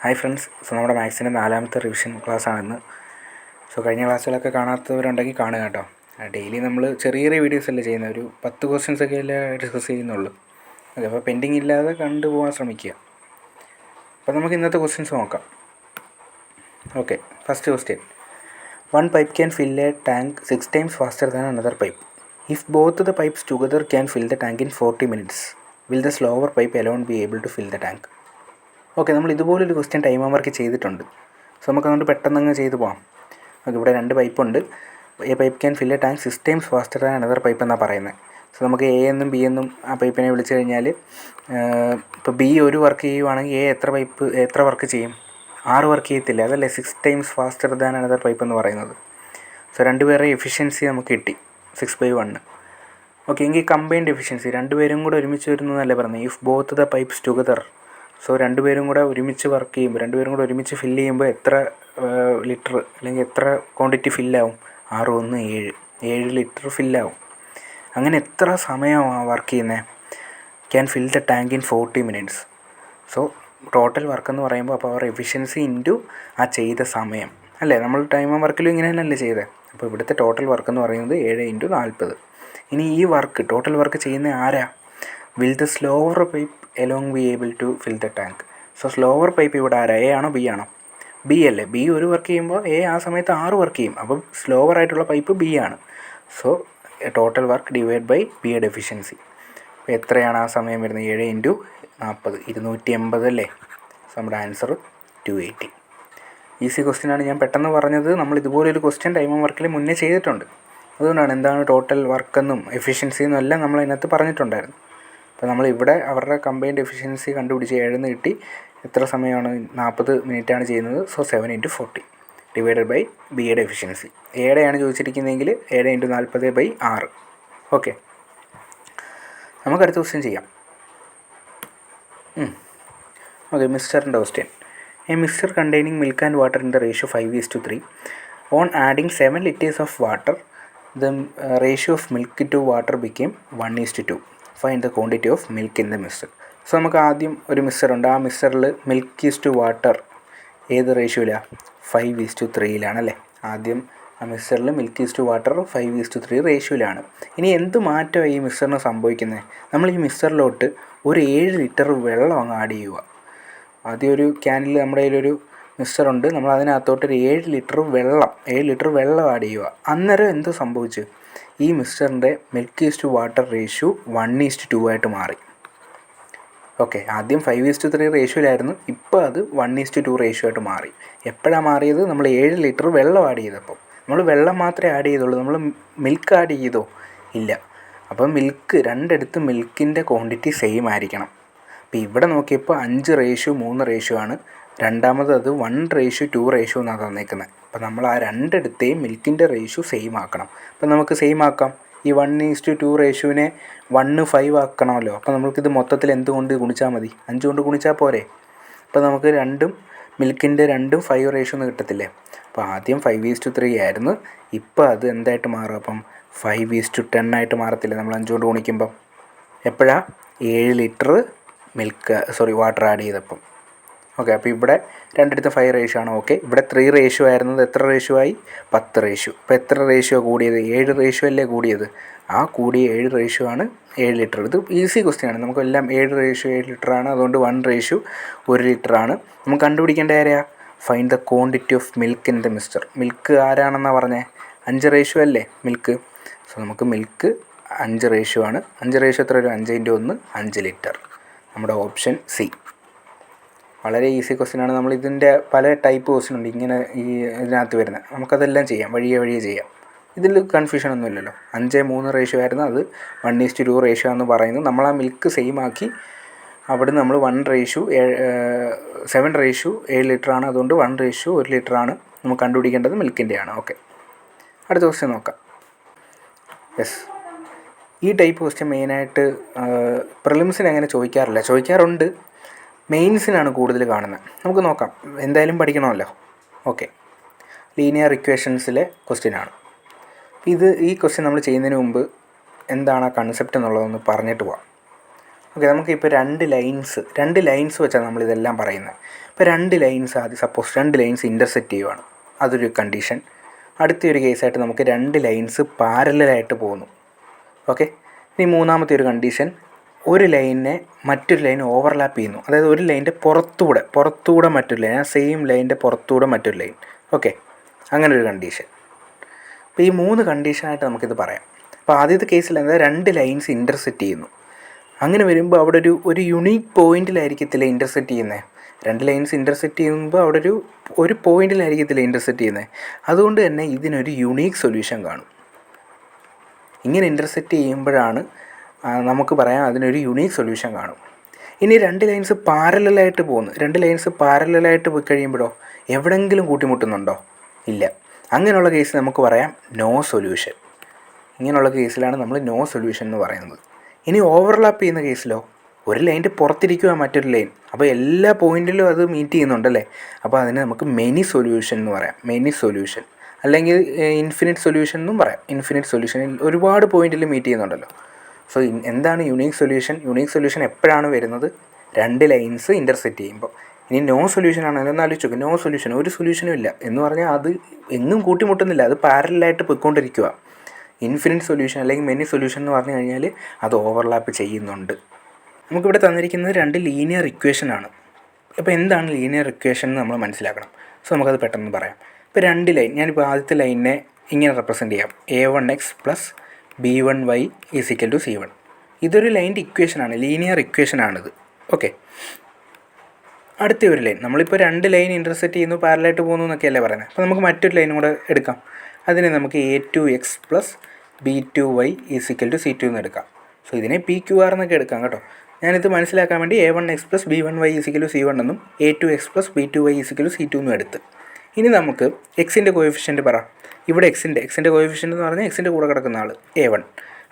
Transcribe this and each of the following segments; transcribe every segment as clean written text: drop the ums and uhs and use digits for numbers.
Hi friends. നമ്മുടെ മാത്സിൻ്റെ 4ാമത്തെ revision ക്ലാസ്സാണിന്ന്. കഴിഞ്ഞ ക്ലാസ്സുകളൊക്കെ കാണാത്തവരുണ്ടെങ്കിൽ കാണുക കേട്ടോ. ഡെയിലി നമ്മൾ ചെറിയ ചെറിയ വീഡിയോസല്ലേ ചെയ്യുന്നത്, ഒരു 10 ക്വസ്റ്റ്യൻസൊക്കെ അല്ലേ ഡിസ്കസ് ചെയ്യുന്നുള്ളൂ. അതെ, അപ്പോൾ പെൻഡിങ് ഇല്ലാതെ കണ്ടുപോകാൻ ശ്രമിക്കുക. അപ്പോൾ നമുക്ക് ഇന്നത്തെ ക്വസ്റ്റ്യൻസ് നോക്കാം. Okay, first question. One pipe can fill a tank 6 times faster than another pipe. If both the pipes together can fill the tank in 40 minutes, will the slower pipe alone be able to fill the tank? Okay, നമ്മൾ ഇതുപോലൊരു question time work ചെയ്തിട്ടുണ്ട്. നമുക്ക് അതുകൊണ്ട് പെട്ടെന്ന് അങ്ങ് ചെയ്തു പോകാം. Okay, ഇവിടെ 2 പൈപ്പുണ്ട്. A pipe can fill a tank 6 times faster than another pipe എന്നാണ് പറയുന്നത്. നമുക്ക് എ എന്നും ബി എന്നും ആ പൈപ്പിനെ വിളിച്ചു കഴിഞ്ഞാൽ, ഇപ്പോൾ ബി ഒരു വർക്ക് ചെയ്യുവാണെങ്കിൽ എ എത്ര വർക്ക് ചെയ്യും? 6 വർക്ക് ചെയ്യത്തില്ല. അതല്ലേ 6 times faster than another pipe എന്ന് പറയുന്നത്. രണ്ടുപേരുടെ എഫിഷ്യൻസി നമുക്ക് കിട്ടി 6/1. ഓക്കെ, എങ്കിൽ കമ്പൈൻഡ് എഫിഷ്യൻസി, രണ്ടുപേരും കൂടെ ഒരുമിച്ച് വരുന്നു എന്നല്ലേ പറഞ്ഞത്. If both the pipes together, രണ്ടുപേരും കൂടെ ഒരുമിച്ച് വർക്ക് ചെയ്യുമ്പോൾ, രണ്ടുപേരും കൂടെ ഒരുമിച്ച് ഫില്ല് ചെയ്യുമ്പോൾ എത്ര ലിറ്റർ അല്ലെങ്കിൽ എത്ര ക്വാണ്ടിറ്റി ഫില്ലാവും? 6 × 1 7 ലിറ്റർ ഫില്ലാവും. അങ്ങനെ എത്ര സമയമാണ് വർക്ക് ചെയ്യുന്നത്? Can fill the tank in 40 minutes. Total work എന്ന് പറയുമ്പോൾ അപ്പോൾ അവർ എഫിഷ്യൻസി ഇൻറ്റു ആ ചെയ്ത സമയം അല്ലേ. നമ്മൾ ടൈം വർക്കിലും ഇങ്ങനെ തന്നെയല്ലേ ചെയ്തത്. അപ്പോൾ ഇവിടുത്തെ ടോട്ടൽ വർക്ക് എന്ന് പറയുന്നത് 7 × 40. ഇനി ഈ വർക്ക് ടോട്ടൽ വർക്ക് ചെയ്യുന്ന ആരാ? Will the slower pipe alone be able to fill the tank. Slower pipe ഇവിടെ ആരാ? എ ആണോ ബി ആണോ? ബി അല്ലേ. ബി ഒരു വർക്ക് ചെയ്യുമ്പോൾ എ ആ സമയത്ത് 6 വർക്ക് ചെയ്യും. അപ്പം സ്ലോവർ ആയിട്ടുള്ള പൈപ്പ് ബി ആണ്. ടോട്ടൽ വർക്ക് ഡിവൈഡ് ബൈ ബിയുടെ എഫിഷ്യൻസി. അപ്പോൾ എത്രയാണ് ആ സമയം വരുന്നത്? 7 × 40 280 അല്ലേ. നമ്മുടെ ആൻസർ 280. ഈസി ക്വസ്റ്റ്യനാണ്. ഞാൻ പെട്ടെന്ന് പറഞ്ഞത്, നമ്മൾ ഇതുപോലൊരു ക്വസ്റ്റ്യൻ ടൈം വർക്കിൽ മുന്നേ ചെയ്തിട്ടുണ്ട്. അതുകൊണ്ടാണ് എന്താണ് ടോട്ടൽ വർക്കെന്നും എഫിഷ്യൻസി എന്നും എല്ലാം നമ്മൾ അതിനകത്ത് പറഞ്ഞിട്ടുണ്ടായിരുന്നു. അപ്പോൾ നമ്മളിവിടെ അവരുടെ കമ്പൈൻഡ് എഫിഷ്യൻസി കണ്ടുപിടിച്ച് 7 കിട്ടി. എത്ര സമയമാണ്? 40 മിനിറ്റാണ് ചെയ്യുന്നത്. 7 × 40 ഡിവൈഡഡ് ബൈ ബിയുടെ എഫിഷ്യൻസി. എയുടെയാണ് ചോദിച്ചിരിക്കുന്നതെങ്കിൽ 7 × 40/6. ഓക്കെ, നമുക്ക് അടുത്ത ക്വസ്റ്റ്യൻ ചെയ്യാം. ഓക്കെ, മിക്സ്ചറിൻ്റെ question. A mixture containing milk and water in the ratio 5:3. On adding 7 liters of water, the ratio of milk to water became 1:2. Find the quantity of milk in the mixture. നമുക്ക് ആദ്യം ഒരു മിക്സ്ചറുണ്ട്. ആ മിക്സ്ചറിൽ milk is to water ഏത് റേഷ്യോയിലാണ്? 5:3 അല്ലേ. ആദ്യം ആ മിക്സ്ചറിൽ മിൽക്ക് ഈസ് ടു വാട്ടർ 5:3 റേഷ്യോയിലാണ്. ഇനി എന്ത് മാറ്റമാണ് ഈ മിക്സ്ചറിന് സംഭവിക്കുന്നത്? നമ്മൾ ഈ മിക്സ്ചറിലോട്ട് ഒരു 7 ലിറ്റർ വെള്ളം അങ്ങ് ആഡ് ചെയ്യുക. ആദ്യം ഒരു ക്യാനിൽ നമ്മുടെ കയ്യിലൊരു മിക്സ്ചറുണ്ട്. നമ്മൾ അതിനകത്തോട്ടൊരു 7 ലിറ്റർ വെള്ളം ആഡ് ചെയ്യുക. അന്നേരം എന്ത് സംഭവിച്ചു? ഈ മിക്സ്ചറിൻ്റെ milk is to water ratio 1:2 ആയിട്ട് മാറി. ഓക്കെ, ആദ്യം 5:3 റേഷ്യോയിലായിരുന്നു. ഇപ്പോൾ അത് 1:2 റേഷ്യോ ആയിട്ട് മാറി. എപ്പോഴാണ് മാറിയത്? നമ്മൾ 7 ലിറ്റർ വെള്ളം ആഡ് ചെയ്തപ്പോൾ. നമ്മൾ വെള്ളം മാത്രമേ ആഡ് ചെയ്തുള്ളൂ. നമ്മൾ മിൽക്ക് ആഡ് ചെയ്തോ? ഇല്ല. അപ്പം രണ്ടിടത്ത് മിൽക്കിൻ്റെ ക്വാണ്ടിറ്റി സെയിം ആയിരിക്കണം. അപ്പോൾ ഇവിടെ നോക്കിയപ്പോൾ 5:3 റേഷ്യോ ആണ്. രണ്ടാമത് അത് 1:2 റേഷ്യോ എന്നാണ് തന്നേക്കുന്നത്. അപ്പോൾ നമ്മൾ ആ രണ്ടിടത്തെയും മിൽക്കിൻ്റെ റേഷ്യോ സെയിം ആക്കണം. അപ്പോൾ നമുക്ക് സെയിം ആക്കാം. ഈ 1:2 റേഷ്യോനെ 1:5 ആക്കണമല്ലോ. അപ്പോൾ നമുക്കിത് മൊത്തത്തിൽ എന്തുകൊണ്ട് ഗുണിച്ചാൽ മതി? 5 കൊണ്ട് ഗുണിച്ചാൽ പോരെ. അപ്പോൾ നമുക്ക് മിൽക്കിൻ്റെ 5 റേഷ്യോ എന്ന് കിട്ടത്തില്ലേ. അപ്പോൾ ആദ്യം 5:3 ആയിരുന്നു. ഇപ്പോൾ അത് എന്തായിട്ട് മാറും? അപ്പം 5:10 ആയിട്ട് മാറത്തില്ലേ നമ്മൾ 5 കൊണ്ട് ഗുണിക്കുമ്പം? എപ്പോഴാണ്? 7 ലിറ്റർ വാട്ടർ ആഡ് ചെയ്തപ്പം. ഓക്കെ, അപ്പോൾ ഇവിടെ രണ്ടിടത്ത് 5 റേഷ്യോ ആണ്. ഓക്കെ, ഇവിടെ 3 റേഷ്യോ ആയിരുന്നത് എത്ര റേഷ്യോ ആയി? 10 റേഷ്യോ. അപ്പോൾ എത്ര റേഷ്യോ കൂടിയത്? 7 റേഷ്യോ അല്ലേ കൂടിയത്. ആ കൂടിയ 7 റേഷ്യോ ആണ് 7 ലിറ്റർ. ഇത് ഈസി ക്വസ്റ്റ്യൻ ആണ്. നമുക്കെല്ലാം 7 റേഷ്യോ 7 ലിറ്റർ ആണ്. അതുകൊണ്ട് 1:1 ലിറ്റർ ആണ്. നമുക്ക് കണ്ടുപിടിക്കേണ്ട ആരെയാ? Find the quantity of milk in the mixture. Milk ആരാണെന്നാണ് പറഞ്ഞത്? 5 റേഷ്യോ അല്ലേ മിൽക്ക്. നമുക്ക് മിൽക്ക് 5 റേഷ്യോ ആണ്. 5 റേഷ്യോ എത്ര വരും? 5 × 1 5 ലിറ്റർ. നമ്മുടെ ഓപ്ഷൻ സി. വളരെ ഈസി ക്വസ്റ്റ്യനാണ്. നമ്മളിതിൻ്റെ പല ടൈപ്പ് ക്വസ്റ്റ്യൻ ഉണ്ട് ഇങ്ങനെ ഇതിനകത്ത് വരുന്നത്. നമുക്കതെല്ലാം ചെയ്യാം, വഴിയെ ചെയ്യാം. ഇതിൽ കൺഫ്യൂഷൻ ഒന്നുമില്ലല്ലോ. 5:3 റേഷ്യോ ആയിരുന്നു, അത് 1:2 റേഷ്യോ എന്ന് പറയുന്നത്. നമ്മൾ ആ മിൽക്ക് സെയിം ആക്കി. അവിടെ നമ്മൾ 7 ലിറ്റർ ആണ്. അതുകൊണ്ട് 1:1 ലിറ്റർ ആണ് നമുക്ക് കണ്ടുപിടിക്കേണ്ടത്. മിൽക്കിൻ്റെയാണ്. ഓക്കെ, അടുത്ത ക്വസ്റ്റ്യൻ നോക്കാം. യെസ്, ഈ ടൈപ്പ് ക്വസ്റ്റ്യൻ മെയിനായിട്ട് പ്രിലിംസിന് അങ്ങനെ ചോദിക്കാറുണ്ട്. മെയിൻസിനാണ് കൂടുതൽ കാണുന്നത്. നമുക്ക് നോക്കാം, എന്തായാലും പഠിക്കണമല്ലോ. ഓക്കെ, ലീനിയർ ഇക്വേഷൻസിലെ ക്വസ്റ്റ്യനാണ് ഈ ക്വസ്റ്റ്യൻ നമ്മൾ ചെയ്യുന്നതിന് മുമ്പ് എന്താണ് ആ കൺസെപ്റ്റ് എന്നുള്ളതൊന്ന് പറഞ്ഞിട്ട് പോവാം. ഓക്കെ, നമുക്കിപ്പോൾ രണ്ട് ലൈൻസ് വെച്ചാണ് നമ്മളിതെല്ലാം പറയുന്നത്. ഇപ്പോൾ രണ്ട് ലൈൻസ് ആദ്യം സപ്പോസ് രണ്ട് ലൈൻസ് ഇൻ്റർസെക്റ്റ് ചെയ്യുവാണ്, അതൊരു കണ്ടീഷൻ. അടുത്തൊരു കേസായിട്ട് നമുക്ക് രണ്ട് ലൈൻസ് പാരലലായിട്ട് പോകുന്നു. ഓക്കെ, ഇനി മൂന്നാമത്തെ ഒരു കണ്ടീഷൻ, ഒരു ലൈനിനെ മറ്റൊരു ലൈൻ ഓവർലാപ്പ് ചെയ്യുന്നു. അതായത് ഒരു ലൈനിൻ്റെ പുറത്തൂടെ മറ്റൊരു ലൈൻ, ആ സെയിം ലൈനിൻ്റെ പുറത്തൂടെ മറ്റൊരു ലൈൻ. ഓക്കെ, അങ്ങനെ ഒരു കണ്ടീഷൻ. അപ്പോൾ ഈ മൂന്ന് കണ്ടീഷനായിട്ട് നമുക്കിത് പറയാം. അപ്പോൾ ആദ്യത്തെ കേസിൽ എന്താ, രണ്ട് ലൈൻസ് ഇൻ്റർസെക്റ്റ് ചെയ്യുന്നു. അങ്ങനെ വരുമ്പോൾ അവിടെ ഒരു യുണീക്ക് പോയിൻറ്റിലായിരിക്കത്തില്ല ഇൻ്റർസെക്റ്റ് ചെയ്യുന്നത്. രണ്ട് ലൈൻസ് ഇൻ്റർസെക്റ്റ് ചെയ്യുമ്പോൾ അവിടെ ഒരു പോയിൻറ്റിലായിരിക്കത്തില്ല ഇൻ്റർസെക്റ്റ് ചെയ്യുന്നത്. അതുകൊണ്ട് തന്നെ ഇതിനൊരു യുണീക്ക് സൊല്യൂഷൻ കാണും. ഇങ്ങനെ ഇൻ്റർസെക്റ്റ് ചെയ്യുമ്പോഴാണ് നമുക്ക് പറയാം അതിനൊരു യുണീക്ക് സൊല്യൂഷൻ കാണും. ഇനി രണ്ട് ലൈൻസ് പാരലലായിട്ട് പോകുന്നു. രണ്ട് ലൈൻസ് പാരലലായിട്ട് പോയി കഴിയുമ്പോഴോ എവിടെയെങ്കിലും കൂട്ടിമുട്ടുന്നുണ്ടോ? ഇല്ല. അങ്ങനെയുള്ള കേസ് നമുക്ക് പറയാം നോ സൊല്യൂഷൻ. ഇങ്ങനെയുള്ള കേസിലാണ് നമ്മൾ നോ സൊല്യൂഷൻ എന്ന് പറയുന്നത്. ഇനി ഓവർലാപ്പ് ചെയ്യുന്ന കേസിലോ, ഒരു ലൈൻ്റെ പുറത്തിരിക്കുക മറ്റൊരു ലൈൻ, അപ്പോൾ എല്ലാ പോയിൻറ്റിലും അത് മീറ്റ് ചെയ്യുന്നുണ്ടല്ലേ, അപ്പോൾ അതിന് നമുക്ക് മെനി സൊല്യൂഷൻ എന്ന് പറയാം. മെനി സൊല്യൂഷൻ അല്ലെങ്കിൽ ഇൻഫിനിറ്റ് സൊല്യൂഷൻ എന്നും പറയാം. ഇൻഫിനിറ്റ് സൊല്യൂഷനിൽ ഒരുപാട് പോയിൻറ്റിൽ മീറ്റ് ചെയ്യുന്നുണ്ടല്ലോ. സോ എന്താണ് യുണീക്ക് സൊല്യൂഷൻ? യുണീക്ക് സൊല്യൂഷൻ എപ്പോഴാണ് വരുന്നത്? രണ്ട് ലൈൻസ് ഇൻ്റർസെക്റ്റ് ചെയ്യുമ്പോൾ. ഇനി നോ സൊല്യൂഷൻ ആണെങ്കിലും ഒന്ന് ആലോചിച്ച് നോക്കുക. നോ സൊല്യൂഷൻ, ഒരു സൊല്യൂഷനും ഇല്ല എന്ന് പറഞ്ഞാൽ അത് എങ്ങും കൂട്ടിമുട്ടുന്നില്ല, അത് പാരലായിട്ട് പോയിക്കൊണ്ടിരിക്കുക. ഇൻഫിനിറ്റ് സൊല്യൂഷൻ അല്ലെങ്കിൽ മെനി സൊല്യൂഷൻ എന്ന് പറഞ്ഞു കഴിഞ്ഞാൽ അത് ഓവർലാപ്പ് ചെയ്യുന്നുണ്ട്. നമുക്കിവിടെ തന്നിരിക്കുന്നത് രണ്ട് ലീനിയർ ഇക്വേഷനാണ്. അപ്പോൾ എന്താണ് ലീനിയർ ഇക്വേഷൻ എന്ന് നമ്മൾ മനസ്സിലാക്കണം. സോ നമുക്കത് പെട്ടെന്ന് പറയാം. ഇപ്പോൾ രണ്ട് ലൈൻ, ഞാനിപ്പോൾ ആദ്യത്തെ ലൈനിനെ ഇങ്ങനെ റെപ്രസെൻറ്റ് ചെയ്യാം, a1x + b1y = c1. ഇതൊരു ലൈൻ്റെ ഇക്വേഷനാണ്, ലീനിയർ ഇക്വേഷനാണിത്. ഓക്കെ, അടുത്ത ഒരു ലൈൻ, നമ്മളിപ്പോൾ രണ്ട് ലൈൻ ഇൻ്റർസെക്റ്റ് ചെയ്യുന്നു, പാരലായിട്ട് പോകുന്നു എന്നൊക്കെയല്ലേ പറയുന്നത്. അപ്പോൾ നമുക്ക് മറ്റൊരു ലൈനും കൂടെ എടുക്കാം. അതിനെ നമുക്ക് a2x + b2y = c2 എന്ന് എടുക്കാം. സോ ഇതിനെ PQR എന്നൊക്കെ എടുക്കാം കേട്ടോ. ഞാനിത് മനസ്സിലാക്കാൻ വേണ്ടി a1x + b1y = c1 എന്നും a2x + b2y = c2 എന്നും എടുത്ത്. ഇനി നമുക്ക് എക്സിൻ്റെ കോഎഫിഷ്യൻറ്റ് പറ. ഇവിടെ എക്സിൻ്റെ കോഎഫിഷ്യൻറ്റ് എന്ന് പറഞ്ഞാൽ എക്സിൻ്റെ കൂടെ കിടക്കുന്ന ആൾ a1.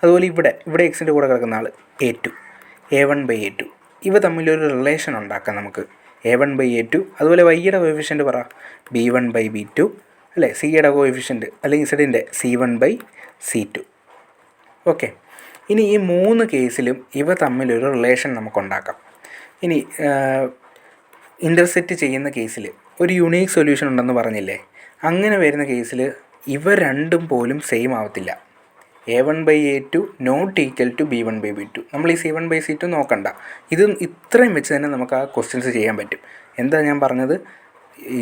അതുപോലെ ഇവിടെ എക്സിൻ്റെ കൂടെ കിടക്കുന്ന ആൾ a2, a1/a2. ഇവ തമ്മിലൊരു റിലേഷൻ ഉണ്ടാക്കാം നമുക്ക്, a1/a2. അതുപോലെ വൈയുടെ കോഎഫിഷ്യൻറ്റ് പറ, b1/b2 അല്ലേ, സിയുടെ കോഎഫിഷ്യൻറ്റ് അല്ലെങ്കിൽ ഇസഡിൻ്റെ c1/c2. ഓക്കെ, ഇനി ഈ മൂന്ന് കേസിലും ഇവ തമ്മിലൊരു റിലേഷൻ നമുക്കുണ്ടാക്കാം. ഇനി ഇൻ്റർസെക്റ്റ് ചെയ്യുന്ന കേസിൽ ഒരു യുണീക്ക് സൊല്യൂഷൻ ഉണ്ടെന്ന് പറഞ്ഞില്ലേ, അങ്ങനെ വരുന്ന കേസിൽ ഇവ രണ്ടും പോലും സെയിം ആവത്തില്ല. a1/a2 ≠ b1/b2. നമ്മൾ ഈ c1/c2 നോക്കണ്ട. ഇത് ഇത്രയും വെച്ച് തന്നെ നമുക്ക് ആ ക്വസ്റ്റ്യൻസ് ചെയ്യാൻ പറ്റും. എന്താ ഞാൻ പറഞ്ഞത്,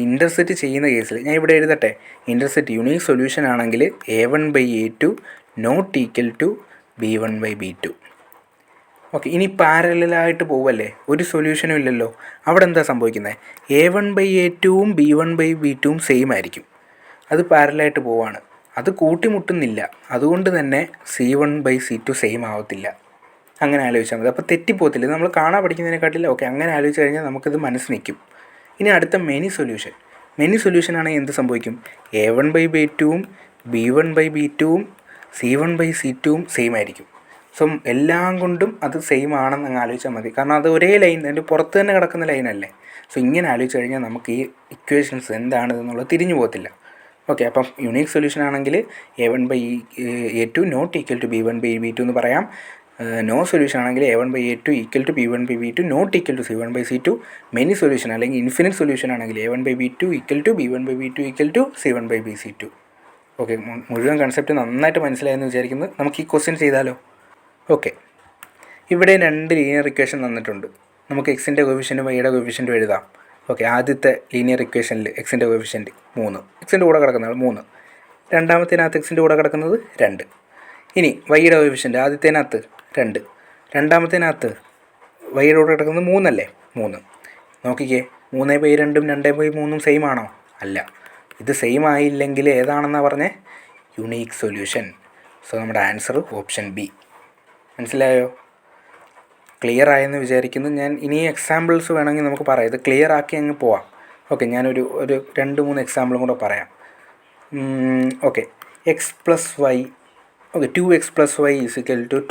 ഇൻ്റർസെക്റ്റ് ചെയ്യുന്ന കേസിൽ ഞാൻ ഇവിടെ എഴുതട്ടെ, ഇൻ്റർസെക്റ്റ് യുണീക്ക് സൊല്യൂഷൻ ആണെങ്കിൽ a1/a2 ≠ b1/b2. ഓക്കെ, ഇനി പാരലായിട്ട് പോവല്ലേ, ഒരു സൊല്യൂഷനും ഇല്ലല്ലോ. അവിടെ എന്താ സംഭവിക്കുന്നത്, a1/a2 b1/b2 സെയിം ആയിരിക്കും. അത് പാരലായിട്ട് പോവാണ്, അത് കൂട്ടിമുട്ടുന്നില്ല. അതുകൊണ്ട് തന്നെ c1/c2 സെയിം ആവത്തില്ല. അങ്ങനെ ആലോചിച്ചാൽ മതി. അപ്പോൾ തെറ്റിപ്പോകത്തില്ല. നമ്മൾ കാണാൻ പഠിക്കുന്നതിനെക്കാട്ടില്ല. ഓക്കെ, അങ്ങനെ ആലോചിച്ച് കഴിഞ്ഞാൽ നമുക്കിത് മനസ്സ് നിൽക്കും. ഇനി അടുത്ത മെനി സൊല്യൂഷൻ ആണെങ്കിൽ എന്ത് സംഭവിക്കും, a1/b2 b1/b2 c1/c2 സെയിം ആയിരിക്കും. സോ എല്ലാം കൊണ്ടും അത് സെയിം ആണെന്ന് അങ്ങ് ആലോചിച്ചാൽ മതി. കാരണം അത് ഒരേ ലൈൻ, അതിൻ്റെ പുറത്ത് തന്നെ കിടക്കുന്ന ലൈനല്ലേ. സോ ഇങ്ങനെ ആലോചിച്ച് കഴിഞ്ഞാൽ നമുക്ക് ഈ ഇക്വേഷൻസ് എന്താണെന്നുള്ളത് തിരിഞ്ഞു പോകത്തില്ല. ഓക്കെ, അപ്പം യുണീക്ക് സൊല്യൂഷൻ ആണെങ്കിൽ a1/a2 ≠ b1/b2 എന്ന് പറയാം. നോ സൊല്യൂഷൻ ആണെങ്കിൽ a1/a2 = b1/b2 ≠ c1/c2. Many solution അല്ലെങ്കിൽ ഇൻഫിനിറ്റ് സൊല്യൂഷൻ ആണെങ്കിൽ a1/b2 = b1/b2 = c1/c2. ഓക്കെ, മുഴുവൻ കൺസെപ്റ്റ് നന്നായിട്ട് മനസ്സിലായെന്ന് വിചാരിക്കുന്നത്. നമുക്ക് ഈ ക്വസ്റ്റ്യൻ ചെയ്താലോ? ഓക്കെ, ഇവിടെ രണ്ട് ലീനിയർ ഇക്വേഷൻ തന്നിട്ടുണ്ട്. നമുക്ക് എക്സിൻ്റെ കോഎഫിഷ്യൻറ്റും വൈയുടെ കോഎഫിഷ്യൻറ്റും എഴുതാം. ഓക്കെ, ആദ്യത്തെ ലീനിയർ ഇക്വേഷനിൽ എക്സിൻ്റെ കോഎഫിഷ്യൻറ്റ് 3, എക്സിൻ്റെ കൂടെ കിടക്കുന്ന 3, രണ്ടാമത്തേനകത്ത് എക്സിൻ്റെ കൂടെ കിടക്കുന്നത് 2. ഇനി വൈയുടെ കോഎഫിഷ്യൻറ്റ് ആദ്യത്തേനകത്ത് 2, രണ്ടാമത്തേനകത്ത് വൈയുടെ കൂടെ കിടക്കുന്നത് 3 അല്ലേ, 3. നോക്കിക്കേ, 3/2 2/3 സെയിം ആണോ? അല്ല. ഇത് സെയിം ആയില്ലെങ്കിൽ ഏതാണെന്നാണ് പറഞ്ഞത്, യുണീക്ക് സൊല്യൂഷൻ. സോ നമ്മുടെ ആൻസർ ഓപ്ഷൻ ബി. മനസ്സിലായോ? ക്ലിയർ ആയെന്ന് വിചാരിക്കുന്നു. ഞാൻ ഇനി എക്സാമ്പിൾസ് വേണമെങ്കിൽ നമുക്ക് പറയാം. ഇത് ക്ലിയർ ആക്കി അങ്ങ് പോവാം. ഓക്കെ, ഞാനൊരു 2-3 എക്സാമ്പിളും കൂടെ പറയാം. Okay, x + y, okay 2x + y =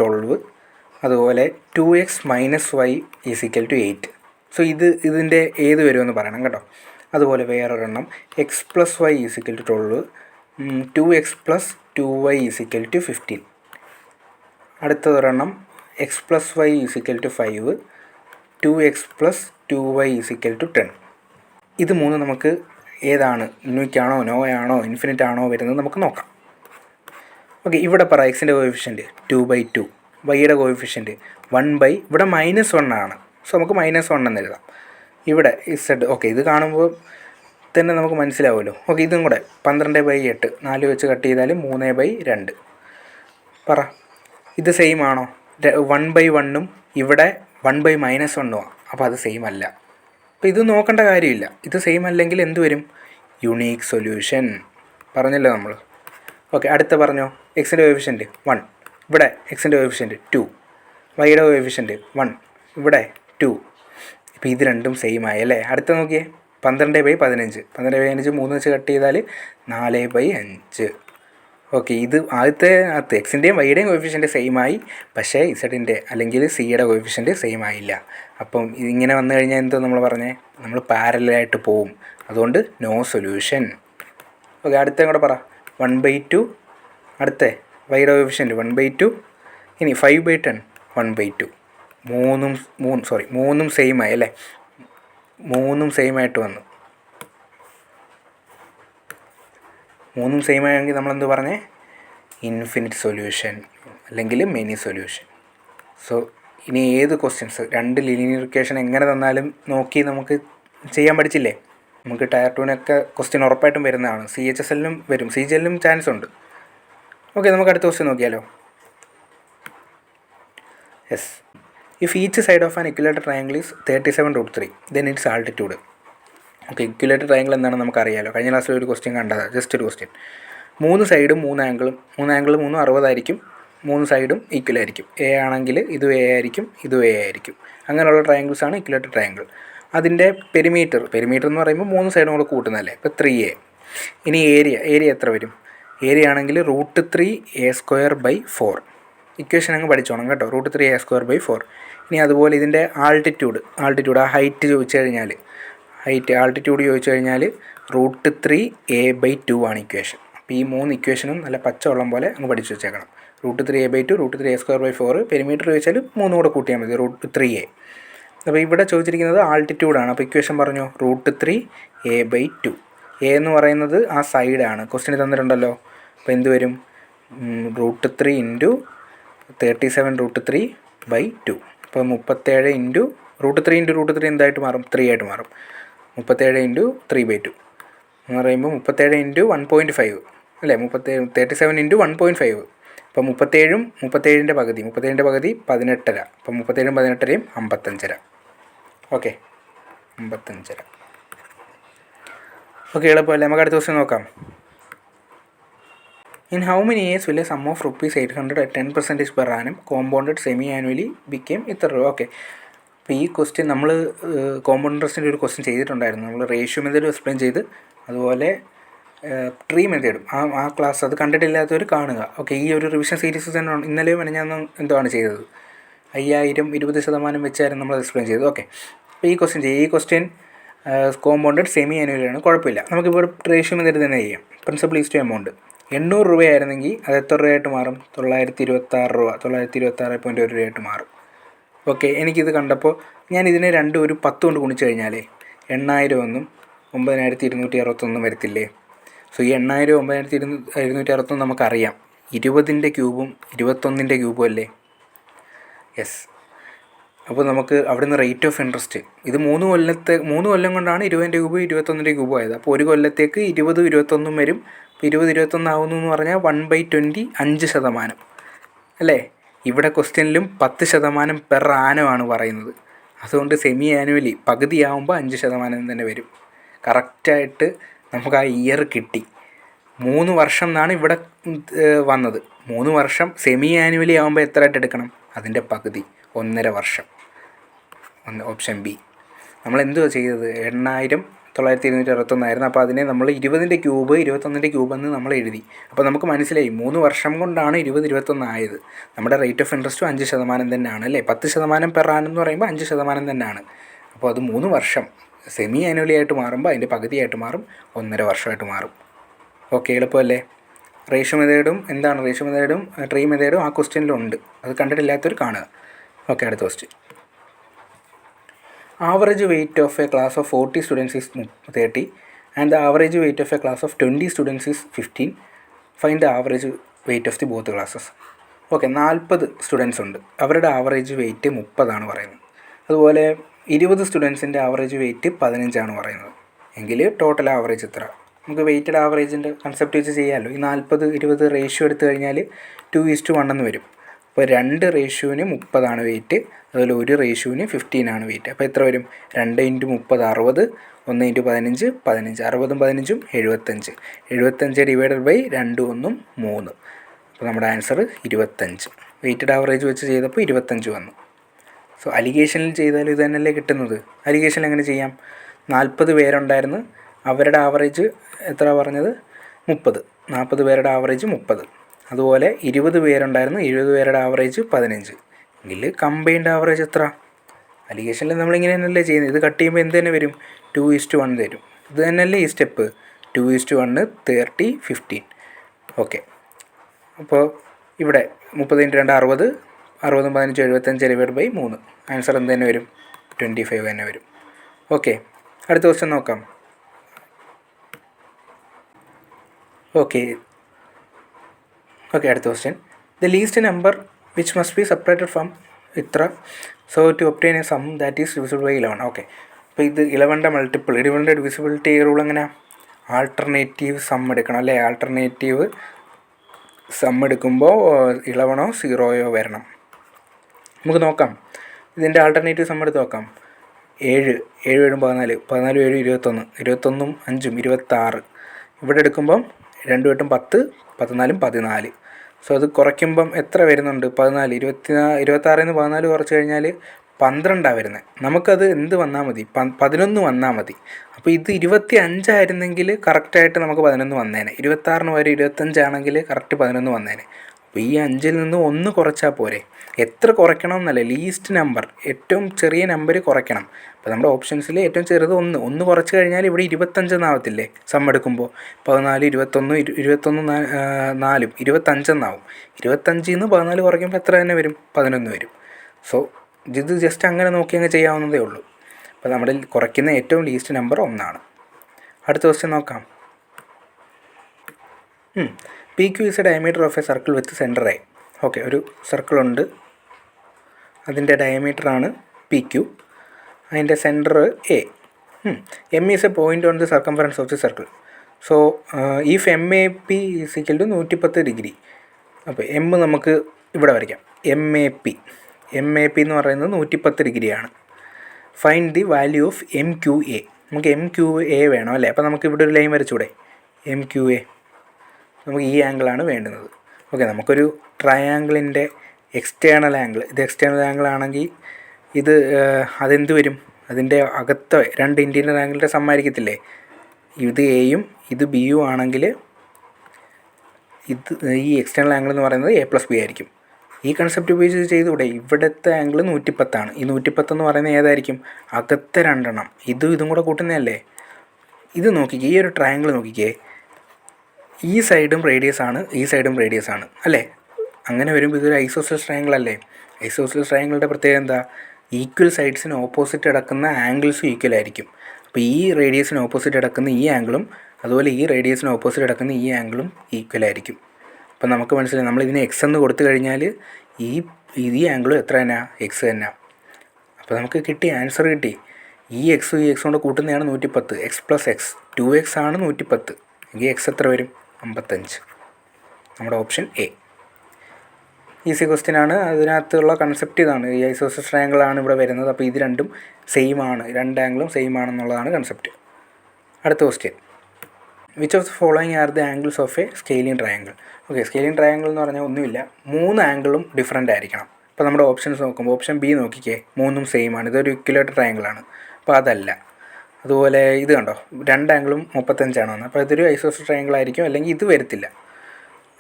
12. അതുപോലെ 2x - y = 8. സോ ഇതിൻ്റെ ഏത് വരുമെന്ന് പറയണം കേട്ടോ. അതുപോലെ വേറൊരെണ്ണം x + y = 12, 2x + 2y = 15. അടുത്തതൊരെണ്ണം X plus Y is equal to 5, 2x plus 2y is equal to 10. ഇത് മൂന്ന് നമുക്ക് ഏതാണ്, യൂണിക്കാണോ നോയാണോ ഇൻഫിനിറ്റ് ആണോ വരുന്നത് നമുക്ക് നോക്കാം. ഓക്കെ, ഇവിടെ പറ എക്സിൻ്റെ കോഎഫിഷ്യൻറ്റ് 2/2, വൈയുടെ കോഎഫിഷ്യൻറ്റ് 1/, ഇവിടെ -1 ആണ്. സോ നമുക്ക് -1 എന്ന് എഴുതാം. ഇവിടെ ഇസഡ്, ഓക്കെ ഇത് കാണുമ്പോൾ തന്നെ നമുക്ക് മനസ്സിലാവുമല്ലോ. ഓക്കെ, ഇതും കൂടെ 12/8, 4 വെച്ച് കട്ട് ചെയ്താൽ 3/2. പറ ഇത് സെയിം ആണോ? 1/1ഉം ഇവിടെ 1/-1ഉം. അപ്പോൾ അത് സെയിം അല്ല. അപ്പോൾ ഇത് നോക്കേണ്ട കാര്യമില്ല. ഇത് സെയിം അല്ലെങ്കിൽ എന്ത് വരും? Unique solution. പറഞ്ഞല്ലോ നമ്മൾ. ഓക്കെ, അടുത്ത പറഞ്ഞോ. എക്സിൻ്റെ കോഎഫിഷ്യൻറ്റ് 1, ഇവിടെ എക്സിൻ്റെ കോഎഫിഷ്യൻറ്റ് 2, വൈയുടെ കോഎഫിഷ്യൻറ്റ് 1, ഇവിടെ 2. ഇപ്പോൾ ഇത് രണ്ടും സെയിം ആയി അല്ലേ? അടുത്ത നോക്കിയേ, 12/15, 12/15 3 വെച്ച് കട്ട് ചെയ്താൽ 4/5. ഓക്കെ, ഇത് ആദ്യത്തെ എക്സിൻ്റെയും വൈയുടെയും കോഎഫിഷ്യൻറ്റ് സെയിം ആയി, പക്ഷേ ഇസഡിൻ്റെ അല്ലെങ്കിൽ സിയുടെ കോഎഫിഷ്യൻറ്റ് സെയിം ആയില്ല. അപ്പം ഇതിങ്ങനെ വന്നു കഴിഞ്ഞാൽ എന്തോ നമ്മൾ പറഞ്ഞേ, നമ്മൾ പാരലായിട്ട് പോവും. അതുകൊണ്ട് നോ സൊല്യൂഷൻ. ഓക്കെ, അടുത്ത കൂടെ പറ. 1/2, അടുത്ത വൈയുടെ കോഎഫിഷ്യൻറ്റ് 1/2, ഇനി 5/10, 1/2. മൂന്നും സെയിം ആയി അല്ലേ? മൂന്നും സെയിം ആയിട്ട് വന്നു. മൂന്നും സെയിം ആയെങ്കിൽ നമ്മളെന്ത് പറഞ്ഞേ? ഇൻഫിനിറ്റ് സൊല്യൂഷൻ അല്ലെങ്കിൽ മെനി സൊല്യൂഷൻ. സോ ഇനി ഏത് ക്വസ്റ്റ്യൻസ്, 2 ലീനിയർ ഇക്വേഷൻ എങ്ങനെ തന്നാലും നോക്കി നമുക്ക് ചെയ്യാൻ പഠിച്ചില്ലേ? നമുക്ക് ടയർ 2-നൊക്കെ ക്വസ്റ്റ്യൻ ഉറപ്പായിട്ടും വരുന്നതാണ്. CHSLനും വരും, CGLനും ചാൻസ് ഉണ്ട്. ഓക്കെ, നമുക്ക് അടുത്ത ക്വസ്റ്റ്യൻ നോക്കിയാലോ. Yes, if each side of an equilateral triangle is 37√3, then it's altitude. Okay, equilateral triangle എന്താണെന്ന് നമുക്കറിയാലോ. കഴിഞ്ഞ ക്ലാസ്സിൽ ഒരു ക്വസ്റ്റ്യൻ കണ്ടതാണ്, ജസ്റ്റ് ഒരു ക്വസ്റ്റ്യൻ. 3 സൈഡും 3 ആംഗിളും 60 ആയിരിക്കും. 3 സൈഡും ഈക്വൽ ആയിരിക്കും. എ ആണെങ്കിൽ ഇതും എ ആയിരിക്കും, ഇതും എ ആയിരിക്കും. അങ്ങനെയുള്ള ട്രയാങ്കിൾസാണ് ഇക്വലേറ്റർ ട്രയാങ്കിൾ. അതിൻ്റെ പെരിമീറ്റർ എന്ന് പറയുമ്പോൾ 3 സൈഡും കൂടെ കൂട്ടുന്നതല്ലേ, ഇപ്പോൾ 3a. ഇനി ഏരിയ എത്ര വരും? ഏരിയ ആണെങ്കിൽ √3a²/4. ഇക്വേഷൻ അങ്ങ് പഠിച്ചോണം കേട്ടോ, √3a²/4. ഇനി അതുപോലെ ഇതിൻ്റെ ആൾട്ടിറ്റ്യൂഡ് ആ ഹൈറ്റ് ചോദിച്ചു കഴിഞ്ഞാൽ, ആൾട്ടിറ്റ്യൂഡ് ചോദിച്ചു കഴിഞ്ഞാൽ √3a/2 ആണ് ഇക്വേഷൻ. അപ്പോൾ ഈ 3 ഇക്വേഷനും നല്ല പച്ച വെള്ളം പോലെ അങ്ങ് പഠിച്ചു വെച്ചേക്കണം. √3a/2, √3a²/4. പെരിമീറ്റർ ചോദിച്ചാൽ 3 കൂടെ കൂട്ടിയാൽ മതി, √3a. അപ്പോൾ ഇവിടെ ചോദിച്ചിരിക്കുന്നത് ആൾട്ടിറ്റ്യൂഡാണ്. അപ്പോൾ ഇക്വേഷൻ പറഞ്ഞു √3a/2. എ എന്ന് പറയുന്നത് ആ സൈഡാണ്, ക്വസ്റ്റ്യൻ തന്നിട്ടുണ്ടല്ലോ. അപ്പോൾ എന്ത് വരും? √3 × 37√3/2. അപ്പോൾ 37 × √3 എന്തായിട്ട് മാറും? 3 ആയിട്ട് മാറും. 37 × 3/2 എന്ന് പറയുമ്പോൾ 37 × 1.5 അല്ലേ? 37 × 1.5. അപ്പോൾ 37-ൻ്റെ പകുതി 18.5. അപ്പോൾ 37-ഉം 18.5-യും 55.5. ഓക്കെ, 55.5. ഓക്കെ, എളുപ്പമല്ലേ? നമുക്ക് അടുത്ത ദിവസം നോക്കാം. In how many years will a sum of ₹800 at 10% per annum compounded semi-annually became ഇത്ര രൂപ? ഓക്കെ, അപ്പോൾ ഈ ക്വസ്റ്റ്യൻ നമ്മൾ കോമ്പൗണ്ട് ഇൻട്രസ്റ്റിൻ്റെ ഒരു ക്വസ്റ്റ്യൻ ചെയ്തിട്ടുണ്ടായിരുന്നു. നമ്മൾ റേഷ്യോ മെത്തേഡ് എക്സ്പ്ലെയിൻ ചെയ്ത്, അതുപോലെ ട്രീ മെത്തേഡും ആ ക്ലാസ് അത് കണ്ടിട്ടില്ലാത്തവർ കാണുക. ഓക്കെ, ഈ ഒരു റിവിഷൻ സീരീസ് തന്നെ ഇന്നലെയും ഞാൻ എന്താണ് ചെയ്തത്? 5000 20% വെച്ചായിരുന്നു നമ്മൾ എക്സ്പ്ലെയിൻ ചെയ്തത്. ഓക്കെ, അപ്പോൾ ഈ ക്വസ്റ്റ്യൻ കോമ്പൗണ്ടഡ് സെമി ആനുവലാണ്, കുഴപ്പമില്ല. നമുക്കിപ്പോൾ റേഷ്യോ മെത്തേഡ് തന്നെ ചെയ്യാം. പ്രിൻസിപ്പൽ ഈസ് ടു എമൗണ്ട് 800 രൂപയായിരുന്നെങ്കിൽ അത് എത്ര രൂപയായിട്ട് മാറും? 926 രൂപ, 926.1 രൂപയായിട്ട് മാറും. ഓക്കെ, എനിക്കിത് കണ്ടപ്പോൾ ഞാൻ ഇതിനെ രണ്ടും ഒരു 10 കൊണ്ട് ഗുണിച്ച് കഴിഞ്ഞാൽ 8000 ഒന്നും 9261 വരത്തില്ലേ? സോ ഈ 8000 9261 നമുക്കറിയാം, 20ൻ്റെ ക്യൂബും 21ൻ്റെ ക്യൂബും അല്ലേ? യെസ്. അപ്പോൾ നമുക്ക് അവിടുന്ന് റേറ്റ് ഓഫ് ഇൻട്രസ്റ്റ്, ഇത് 3 കൊല്ലം കൊണ്ടാണ് 20ൻ്റെ ക്യൂബ് 21ൻ്റെ ക്യൂബ് ആയത്. അപ്പോൾ ഒരു കൊല്ലത്തേക്ക് 20 21 വരും. അപ്പോൾ 20 21 ആവുന്നു എന്ന് പറഞ്ഞാൽ 1/20 5% അല്ലേ? ഇവിടെ ക്വസ്റ്റ്യനിലും 10% പെർ ആനുമാണ് പറയുന്നത്. അതുകൊണ്ട് സെമി ആനുവലി പകുതിയാവുമ്പോൾ 5% തന്നെ വരും. കറക്റ്റായിട്ട് നമുക്ക് ആ ഇയർ കിട്ടി. 3 വർഷം എന്നാണ് ഇവിടെ വന്നത്. 3 വർഷം സെമി ആനുവലി ആകുമ്പോൾ എത്ര ആയിട്ട് എടുക്കണം? അതിൻ്റെ പകുതി, 1.5 വർഷം. Option B. നമ്മൾ എന്തുവാ ചെയ്തത്? 8,961 അപ്പോൾ അതിനെ നമ്മൾ 20ൻ്റെ ക്യൂബ് 21ൻ്റെ ക്യൂബെന്ന് നമ്മൾ എഴുതി. അപ്പോൾ നമുക്ക് മനസ്സിലായി 3 വർഷം കൊണ്ടാണ് 20 21 ആയത്. നമ്മുടെ റേറ്റ് ഓഫ് ഇൻട്രസ്റ്റും 5% തന്നെയാണ് അല്ലേ? 10% പെർ ആനം എന്ന് പറയുമ്പോൾ 5% തന്നെയാണ്. അപ്പോൾ അത് 3 വർഷം സെമി ആനുവലി ആയിട്ട് മാറുമ്പോൾ അതിൻ്റെ പകുതിയായിട്ട് മാറും, 1.5 വർഷമായിട്ട് മാറും. ഓക്കെ, എളുപ്പമല്ലേ? റേഷ്യോ മെത്തേഡും ട്രീ മെത്തേഡും ആ ക്വസ്റ്റ്യനിലുണ്ട്. അത് കണ്ടിട്ടില്ലാത്തവർ കാണുക. ഓക്കെ, അടുത്ത question. Average weight of a class of 40 students is 30 and the average weight of a class of 20 students is 15. Find the average weight of the both classes. Okay, 40 students ഉണ്ട്, അവരുടെ average weight 30 പറയുന്നത്. അതുപോലെ 20 സ്റ്റുഡൻസിൻ്റെ average weight 15 പറയുന്നത്. എങ്കിൽ total average എത്ര? നമുക്ക് weighted ആവറേജിൻ്റെ concept വെച്ച് ചെയ്യാമല്ലോ. ഈ 40-20 റേഷ്യോ എടുത്തു കഴിഞ്ഞാൽ 2:1 എന്ന് വരും. അപ്പോൾ 2 റേഷ്യോന് 30 വെയ്റ്റ്, അതുപോലെ 1 റേഷ്യോന് 15 വെയ്റ്റ്. അപ്പോൾ എത്ര വരും? 2 × 30 60, 1 × 15 15, 60ഉം 15ഉം 75. 75 ഡിവൈഡഡ് ബൈ 2 1 3. അപ്പോൾ നമ്മുടെ ആൻസർ 25. വെയ്റ്റഡ് ആവറേജ് വെച്ച് ചെയ്തപ്പോൾ 25 വന്നു. സോ അലിഗേഷനിൽ ചെയ്താലും ഇത് തന്നെയല്ലേ കിട്ടുന്നത്. അലിഗേഷനിൽ എങ്ങനെ ചെയ്യാം? 40 പേരുണ്ടായിരുന്നു, അവരുടെ ആവറേജ് എത്ര പറഞ്ഞത്? 30. 40 പേരുടെ ആവറേജ് 30. അതുപോലെ 20 പേരുണ്ടായിരുന്നു, 20 പേരുടെ ആവറേജ് 15. എങ്കിൽ കമ്പൈൻഡ് ആവറേജ് എത്ര? അലിഗേഷനിൽ നമ്മളിങ്ങനെ തന്നെയല്ലേ ചെയ്യുന്നത്. ഇത് കട്ട് ചെയ്യുമ്പോൾ എന്ത് തന്നെ വരും? 2:1 തരും. ഇത് തന്നെയല്ലേ ഈ സ്റ്റെപ്പ്. 2:1 30 15. ഓക്കെ, അപ്പോൾ ഇവിടെ 30 × 2 60, 60ഉം 15 75 ഡിവൈഡ് ബൈ 3. ആൻസർ എന്ത് തന്നെ വരും? 25 തന്നെ വരും. ഓക്കെ, അടുത്ത ക്വസ്റ്റ്യൻ നോക്കാം. ഓക്കെ, അടുത്ത question. The least number which must be separated from ഇത്ര so to obtain a sum that is divisible by 11. Okay, അപ്പോൾ ഇത് 11ൻ്റെ മൾട്ടിപ്പിൾ, 11ൻ്റെ ഡിവിസിബിലിറ്റി റൂൾ എങ്ങനെ? ആൾട്ടർനേറ്റീവ് സം എടുക്കണം അല്ലേ? ആൾട്ടർനേറ്റീവ് സം എടുക്കുമ്പോൾ 11ഓ 0ഓ വരണം. നമുക്ക് നോക്കാം, ഇതിൻ്റെ ആൾട്ടർനേറ്റീവ് സം എടുത്ത് നോക്കാം. 7 7 14, 14 7 21, 21ഉം 5ഉം 26. ഇവിടെ എടുക്കുമ്പം 2 8 10, 14 14. സോ അത് കുറയ്ക്കുമ്പം എത്ര വരുന്നുണ്ട്? 14. 26ൽ നിന്ന് 14 കുറച്ച് കഴിഞ്ഞാൽ 12 വരുന്നത്. നമുക്കത് എന്ത് വന്നാൽ മതി? 11 വന്നാൽ മതി. അപ്പോൾ ഇത് 25 ആയിരുന്നെങ്കിൽ കറക്റ്റായിട്ട് നമുക്ക് 11 വന്നേനെ. 26ന് വരെ 25 ആണെങ്കിൽ കറക്റ്റ് 11 വന്നേനെ. അപ്പോൾ ഈ 5ൽ നിന്ന് 1 കുറച്ചാൽ പോരെ? എത്ര കുറയ്ക്കണം എന്നല്ല, ലീസ്റ്റ് നമ്പർ, ഏറ്റവും ചെറിയ നമ്പർ കുറയ്ക്കണം. അപ്പോൾ നമ്മുടെ ഓപ്ഷൻസിൽ ഏറ്റവും ചെറുത് 1 കുറച്ച് കഴിഞ്ഞാൽ ഇവിടെ 25 എന്നാവത്തില്ലേ സം എടുക്കുമ്പോൾ? 14 21 21 4 25 എന്നാവും. 25ൽ നിന്ന് 14 കുറയ്ക്കുമ്പോൾ എത്ര തന്നെ വരും? 11 വരും. സോ ഇത് ജസ്റ്റ് അങ്ങനെ നോക്കി അങ്ങ് ചെയ്യാവുന്നതേ ഉള്ളൂ. അപ്പോൾ നമ്മുടെ കുറയ്ക്കുന്ന ഏറ്റവും ലീസ്റ്റ് നമ്പർ 1. അടുത്ത ക്വസ്റ്റ്യൻ നോക്കാം. PQ is a diameter of a circle with center A. Okay, ഒരു സർക്കിളുണ്ട്, അതിൻ്റെ ഡയമീറ്ററാണ് PQ, അതിൻ്റെ centre A. M is a point on the circumference of the circle. So if MAP is equal to 110 degree. അപ്പോൾ M നമുക്ക് ഇവിടെ വരയ്ക്കാം. MAP എന്ന് പറയുന്നത് 110 ഡിഗ്രിയാണ്. Find the value of MQA. നമുക്ക് MQA വേണം അല്ലേ? അപ്പോൾ നമുക്ക് ഇവിടെ ഒരു ലൈൻ വരച്ചൂടെ? MQA, നമുക്ക് ഈ ആംഗിളാണ് വേണ്ടുന്നത്. ഓക്കെ, നമുക്കൊരു ട്രയാങ്കിളിൻ്റെ എക്സ്റ്റേണൽ ആംഗിൾ, ഇത് എക്സ്റ്റേണൽ ആംഗിൾ ആണെങ്കിൽ ഇത് അതെന്ത് വരും? അതിൻ്റെ അകത്ത് 2 ഇൻറ്റീരിയർ ആംഗിളിൻ്റെ സമ്മാനിക്കത്തില്ലേ? ഇത് എയും ഇത് ബിയും ആണെങ്കിൽ ഇത് ഈ എക്സ്റ്റേണൽ ആംഗിൾ എന്ന് പറയുന്നത് A+B ആയിരിക്കും. ഈ കൺസെപ്റ്റ് ഉപയോഗിച്ച് ചെയ്തുകൂടെ? ഇവിടുത്തെ ആംഗിൾ 110 ഈ 110 എന്ന് പറയുന്നത് ഏതായിരിക്കും? അകത്തെ 2 എണ്ണം, ഇതും കൂടെ കൂട്ടുന്നതല്ലേ? ഇത് നോക്കിക്കേ, ഈ ഒരു ട്രയാങ്കിൾ നോക്കിക്കേ, ഈ സൈഡും റേഡിയസ് ആണ്, ഈ സൈഡും റേഡിയസ് ആണ് അല്ലേ? അങ്ങനെ വരുമ്പോൾ ഇതൊരു ഐസോസെൽസ് ട്രയാങ്കിൾ അല്ലേ? ഐസോസെൽസ് ട്രയാങ്കിളുടെ പ്രത്യേകത എന്താ? ഈക്വൽ സൈഡ്സിന് ഓപ്പോസിറ്റ് കിടക്കുന്ന ആംഗിൾസും ഈക്വൽ ആയിരിക്കും. അപ്പോൾ ഈ റേഡിയസിന് ഓപ്പോസിറ്റ് കിടക്കുന്ന ഈ ആംഗിളും അതുപോലെ ഈ റേഡിയസിന് ഓപ്പോസിറ്റ് കിടക്കുന്ന ഈ ആംഗിളും ഈക്വൽ ആയിരിക്കും. അപ്പോൾ നമുക്ക് മനസ്സിലായി, നമ്മളിതിന് എക്സ് എന്ന് കൊടുത്തു കഴിഞ്ഞാൽ ഈ ആംഗിളും എത്ര തന്നെ? എക്സ് തന്നെ. അപ്പോൾ നമുക്ക് കിട്ടി, ആൻസർ കിട്ടി. ഈ എക്സും ഈ എക്സും കൊണ്ട് കൂട്ടുന്നതാണ് 110. എക്സ് പ്ലസ് എക്സ് 2x ആണ് 110. എങ്കിൽ എക്സ് എത്ര വരും? 55. നമ്മുടെ ഓപ്ഷൻ എ. ഈസി ക്വസ്റ്റ്യൻ ആണ്. അതിനകത്തുള്ള കൺസെപ്റ്റ് ഇതാണ്, ഈ ഐസോസെൽസ് ട്രയാങ്കിളാണ് ഇവിടെ വരുന്നത്. അപ്പോൾ ഇത് രണ്ടും സെയിം ആണ്, 2 ആംഗിളും സെയിം ആണെന്നുള്ളതാണ് കൺസെപ്റ്റ്. അടുത്ത question. Which of the following are the angles of A scaling triangle? Okay, scaling triangle എന്ന് പറഞ്ഞാൽ ഒന്നുമില്ല, 3 ആംഗിളും ഡിഫറൻ്റ് ആയിരിക്കണം. അപ്പോൾ നമ്മുടെ ഓപ്ഷൻസ് നോക്കുമ്പോൾ ഓപ്ഷൻ ബി നോക്കിക്കേ, 3ഉം സെയിം ആണ്, ഇതൊരു ഇക്വലേറ്റർ ട്രയാങ്കിളാണ്. അപ്പോൾ അതല്ല. അതുപോലെ ഇത് കണ്ടോ, 2 ആംഗിളും 35 ആണ്. അപ്പോൾ ഇതൊരു ഐസോസെൽസ് ട്രയാങ്കിൾ ആയിരിക്കും, അല്ലെങ്കിൽ ഇത് വരത്തില്ല.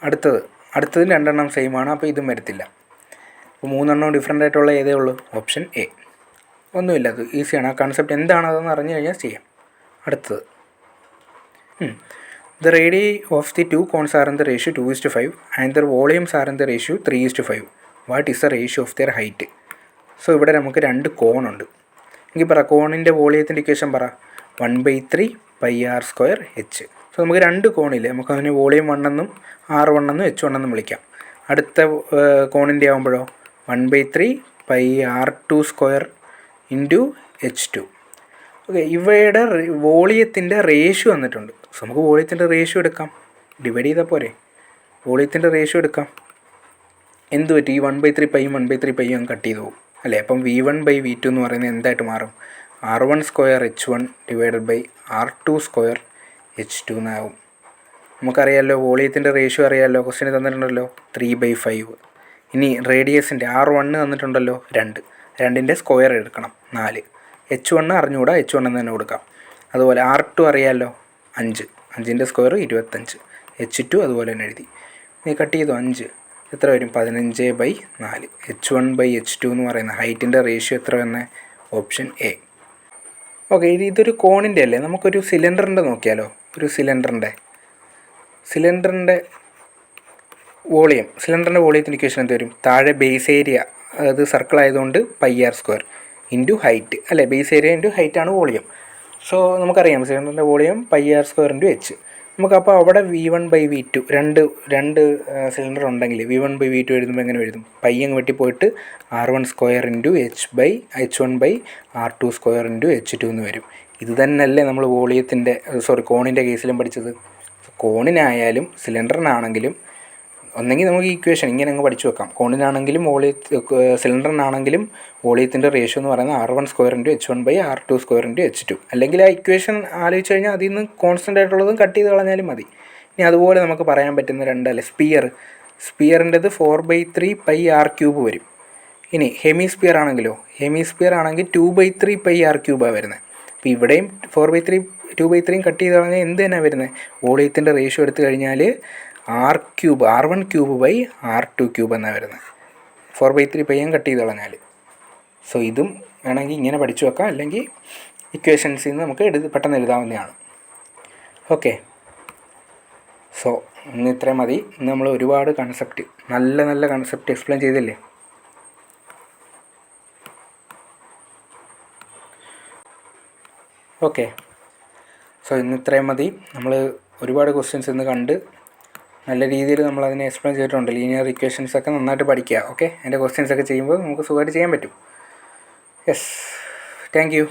അടുത്തതും 2 എണ്ണം സെയിം ആണ്, അപ്പോൾ ഇതും വരത്തില്ല. അപ്പോൾ 3 എണ്ണവും ഡിഫറൻ്റ് ആയിട്ടുള്ള ഏതേ ഉള്ളൂ? Option A. ഒന്നുമില്ല, അത് ഈസിയാണ്. ആ കൺസെപ്റ്റ് എന്താണതെന്ന് അറിഞ്ഞു കഴിഞ്ഞാൽ ചെയ്യാം. അടുത്തത്, the radii of the 2 cones are in the ratio 2:5 and their volumes are in the ratio 3:5. What is the ratio of their height? So ഇവിടെ നമുക്ക് 2 കോണുണ്ട്. എങ്കിൽ പറ കോണിൻ്റെ വോളിയത്തിൻ്റെ ഇക്വേഷൻ പറ. 1/3 πr² h. സോ നമുക്ക് 2 കോണില്ലേ, നമുക്ക് അതിന് വോളിയം 1 എന്നും r1 എന്നും h1 എന്നും വിളിക്കാം. അടുത്ത കോണിൻ്റെ ആകുമ്പോഴോ 1/3 πr² ഇൻറ്റു h2. ഓക്കെ, ഇവയുടെ വോളിയത്തിൻ്റെ റേഷ്യോ വന്നിട്ടുണ്ട്. സോ നമുക്ക് വോളിയത്തിൻ്റെ റേഷ്യോ എടുക്കാം, ഡിവൈഡ് ചെയ്താൽ പോരെ. വോളിയത്തിൻ്റെ റേഷ്യോ എടുക്കാം. എന്ത് പറ്റും, ഈ 1/3 പൈയും 1/3 പൈയും അങ്ങ് കട്ട് ചെയ്ത് പോകും അല്ലേ. അപ്പം v1/v2 എന്ന് പറയുന്നത് എന്തായിട്ട് മാറും, r1² h1 divided by r2² h2 എന്നാകും. നമുക്കറിയാമല്ലോ വോളിയത്തിൻ്റെ റേഷ്യോ അറിയാമല്ലോ, ക്വസ്റ്റ്യൻ തന്നിട്ടുണ്ടല്ലോ 3/5. ഇനി റേഡിയസിൻ്റെ r1 തന്നിട്ടുണ്ടല്ലോ 2, 2ൻ്റെ സ്ക്വയർ എടുക്കണം 4. h1 അറിഞ്ഞുകൂടാ, h1 എന്ന് തന്നെ കൊടുക്കാം. അതുപോലെ r2 അറിയാമല്ലോ 5, 5ൻ്റെ സ്ക്വയർ 25. h2 അതുപോലെ തന്നെ എഴുതി. നീ കട്ട് ചെയ്തു 5 എത്ര വരും, 15/4. h1/h2 എന്ന് പറയുന്ന ഹൈറ്റിൻ്റെ റേഷ്യോ എത്ര വന്നെ, ഓപ്ഷൻ എ. ഓക്കെ, ഇതൊരു കോണിൻ്റെ അല്ലേ, നമുക്കൊരു സിലിണ്ടറിൻ്റെ നോക്കിയാലോ. ഒരു സിലിണ്ടറിൻ്റെ വോളിയത്തിൻ്റെ ഇക്വേഷൻ എന്ത് വരും, താഴെ ബേസ് ഏരിയ അത് സർക്കിൾ ആയതുകൊണ്ട് πr² ഇൻറ്റു ഹൈറ്റ് അല്ലേ. ബേസ് ഏരിയ ഇൻറ്റു ഹൈറ്റ് ആണ് വോളിയം. സോ നമുക്കറിയാം സിലിണ്ടറിൻ്റെ വോളിയം πr² ഇൻറ്റു h. നമുക്കപ്പോൾ അവിടെ v1/v2 രണ്ട് സിലിണ്ടർ ഉണ്ടെങ്കിൽ v1/v2 എഴുതുമ്പോൾ എങ്ങനെ എഴുതും, പൈ അങ്ങ് വെട്ടിപ്പോയിട്ട് r1² into h1/r2² into h2 എന്ന് വരും. ഇത് തന്നെയല്ലേ നമ്മൾ കോണിൻ്റെ കേസിലും പഠിച്ചത്. കോണിനായാലും സിലിണ്ടറിനാണെങ്കിലും ഒന്നെങ്കിൽ നമുക്ക് ഇക്വേഷൻ ഇങ്ങനെ അങ്ങ് പഠിച്ചു വെക്കാം. കോണിനാണെങ്കിലും സിലിണ്ടറിനാണെങ്കിലും വോളിയത്തിൻ്റെ റേഷ്യോ എന്ന് പറയുന്നത് r1² into h1/r2² into h2. അല്ലെങ്കിൽ ആ ഇക്വേഷൻ ആലോചിച്ച് കഴിഞ്ഞാൽ അതിൽ നിന്ന് കോൺസ്റ്റൻ്റ് ആയിട്ടുള്ളതും കട്ട് ചെയ്ത് കളഞ്ഞാലും മതി. ഇനി അതുപോലെ നമുക്ക് പറയാൻ പറ്റുന്ന രണ്ടല്ലേ, സ്പിയറിൻ്റെത് 4/3 πr³ വരും. ഇനി ഹെമിസ്പിയർ ആണെങ്കിലോ, ഹെമിസ്പിയർ ആണെങ്കിൽ 2/3 πr³ വരുന്നത്. അപ്പോൾ ഇവിടെയും 4/3 2/3 കട്ട് ചെയ്ത് കഴിഞ്ഞാൽ എന്ത് തന്നെ വരുന്നത്, വോളിയത്തിൻ്റെ റേഷ്യോ എടുത്തു കഴിഞ്ഞാൽ r1³ എന്നാണ് വരുന്നത്. 4/3 പയ്യും കട്ട് ചെയ്ത് കളഞ്ഞാൽ. സോ ഇതും വേണമെങ്കിൽ ഇങ്ങനെ പഠിച്ചു വെക്കാം, അല്ലെങ്കിൽ ഇക്വേഷൻസിൽ നിന്ന് നമുക്ക് പെട്ടെന്ന് എഴുതാവുന്നതാണ്. ഓക്കെ, സോ ഇന്ന് ഇത്രയും മതി. ഇന്ന് നമ്മൾ ഒരുപാട് നല്ല കൺസെപ്റ്റ് എക്സ്പ്ലെയിൻ ചെയ്തില്ലേ. ഓക്കെ, സോ ഇന്ന് ഇത്രയും മതി. നമ്മൾ ഒരുപാട് ക്വസ്റ്റ്യൻസ് ഇന്ന് കണ്ട് നല്ല രീതിയിൽ നമ്മളതിനെ എക്സ്പ്ലെയിൻ ചെയ്തിട്ടുണ്ട്. ലീനിയർ ഇക്വേഷൻസൊക്കെ നന്നായിട്ട് പഠിക്കുക. ഓക്കെ, അതിൻ്റെ ക്വസ്റ്റ്യൻസൊക്കെ ചെയ്യുമ്പോൾ നമുക്ക് സുഖമായിട്ട് ചെയ്യാൻ പറ്റും. Yes, thank you.